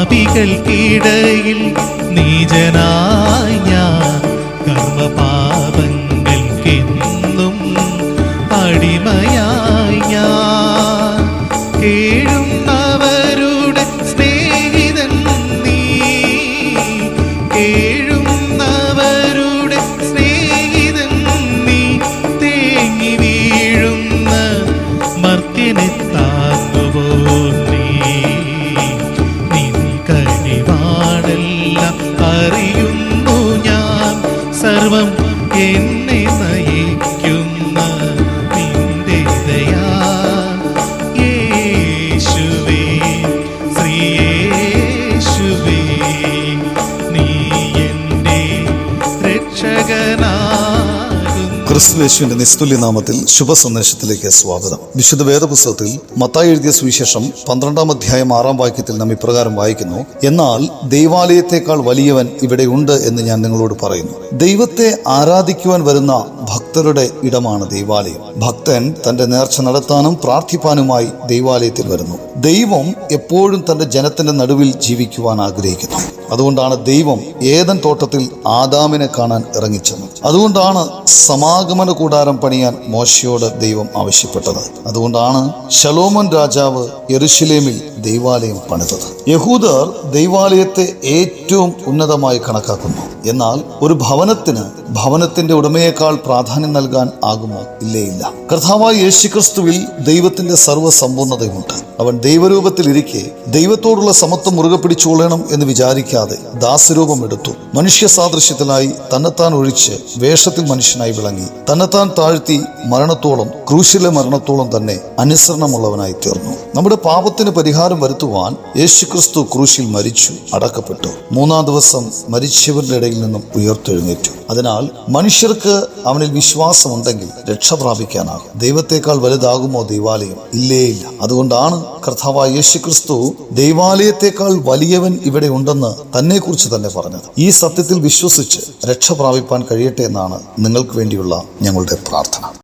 പാപികൾക്കിടയിൽ നീചനായി ഞാൻ കർമ്മപാപങ്ങൾക്കെന്നും അടിമയായി ഞാൻ. കേഴുന്നവരുടെ സ്നേഹിതൻ നീ, കേഴുന്നവരുടെ സ്നേഹിതൻ നീ, തേങ്ങി വീഴുന്ന മർത്യനെ താങ്ങുവോ നീ. നിൻ കനിവാണെല്ലാം അറിയുന്നു ഞാൻ, സർവം എന്നെ നയിക്കുന്ന നിന്റെ ദയാ. യേശുവേ, ശ്രീയേശുവേ, നീ എൻ്റെ രക്ഷകനാകുന്നു. ക്രിസ്തുയേശുവിന്റെ നിസ്തുല്യ നാമത്തിൽ ശുഭസന്ദേശത്തിലേക്ക് സ്വാഗതം. വിശുദ്ധ വേദപുസ്തകത്തിൽ മത്തായി എഴുതിയ സുവിശേഷം 12-ാം അധ്യായം 6-ാം വാക്യത്തിൽ നാം ഇപ്രകാരം വായിക്കുന്നു: എന്നാൽ ദൈവാലയത്തെക്കാൾ വലിയവൻ ഇവിടെ ഉണ്ട് എന്ന് ഞാൻ നിങ്ങളോട് പറയുന്നു. ദൈവത്തെ ആരാധിക്കുവാൻ വരുന്ന ഭക്തരുടെ ഇടമാണ് ദൈവാലയം. ഭക്തൻ തന്റെ നേർച്ച നടത്താനും പ്രാർത്ഥിപ്പാനുമായി ദൈവാലയത്തിൽ വരുന്നു. ദൈവം എപ്പോഴും തന്റെ ജനത്തിന്റെ നടുവിൽ ജീവിക്കുവാൻ ആഗ്രഹിക്കുന്നു. അതുകൊണ്ടാണ് ദൈവം ഏദൻ തോട്ടത്തിൽ ആദാമിനെ കാണാൻ ഇറങ്ങിച്ചത്. അതുകൊണ്ടാണ് സമാഗമന കൂടാരം പണിയാൻ മോശയോട് ദൈവം ആവശ്യപ്പെട്ടത്. അതുകൊണ്ടാണ് ശലോമോൻ രാജാവ് യെരുശലേമിൽ ദൈവാലയം പണിതത്. യഹൂദർ ദൈവാലയത്തെ ഏറ്റവും ഉന്നതമായി കണക്കാക്കുന്നു. എന്നാൽ ഒരു ഭവനത്തിന് ഭവനത്തിന്റെ ഉടമയേക്കാൾ പ്രാധാന്യം നൽകാൻ ആകുമോ? ഇല്ല. കർത്താവായ യേശുക്രിസ്തുവിൽ ദൈവത്തിന്റെ സർവ്വസമ്പൂർണതയുമുണ്ട്. അവൻ ദൈവരൂപത്തിൽ ഇരിക്കെ ദൈവത്തോടുള്ള സമത്വം മുറുകെ പിടിച്ചുകൊള്ളണം എന്ന് വിചാരിക്കാതെ ദാസരൂപം എടുത്തു. മനുഷ്യ സാദൃശ്യത്തിലായി തന്നെത്താൻ ഒഴിച്ച് വേഷത്തിൽ മനുഷ്യനായി വിളങ്ങി. തന്നെത്താൻ താഴ്ത്തി മരണത്തോളം, ക്രൂശിലെ മരണത്തോളം തന്നെ അനുസരണമുള്ളവനായി തീർന്നു. നമ്മുടെ പാപത്തിന് പരിഹാരം വരുത്തുവാൻ യേശുക്രിസ്തു ക്രൂശിൽ മരിച്ചു, അടക്കപ്പെട്ടു. 3-ാം ദിവസം മരിച്ചവരുടെ ഇടയിൽ നിന്നും ഉയർത്തെഴുന്നേറ്റു. അതിനാൽ മനുഷ്യർക്ക് അവനിൽ വിശ്വാസമുണ്ടെങ്കിൽ രക്ഷ പ്രാപിക്കാനാകും. ദൈവത്തെക്കാൾ വലുതാകുമോ ദൈവാലയം? ഇല്ല. അതുകൊണ്ടാണ് കർത്താവായ യേശുക്രിസ്തു ദൈവാലയത്തെക്കാൾ വലിയവൻ ഇവിടെ ഉണ്ടെന്ന് തന്നെക്കുറിച്ച് തന്നെ പറഞ്ഞത്. ഈ സത്യത്തിൽ വിശ്വസിച്ച് രക്ഷ പ്രാപിപ്പാൻ കഴിയട്ടെ എന്നാണ് നിങ്ങൾക്ക് വേണ്ടിയുള്ള ഞങ്ങളുടെ പ്രാർത്ഥന.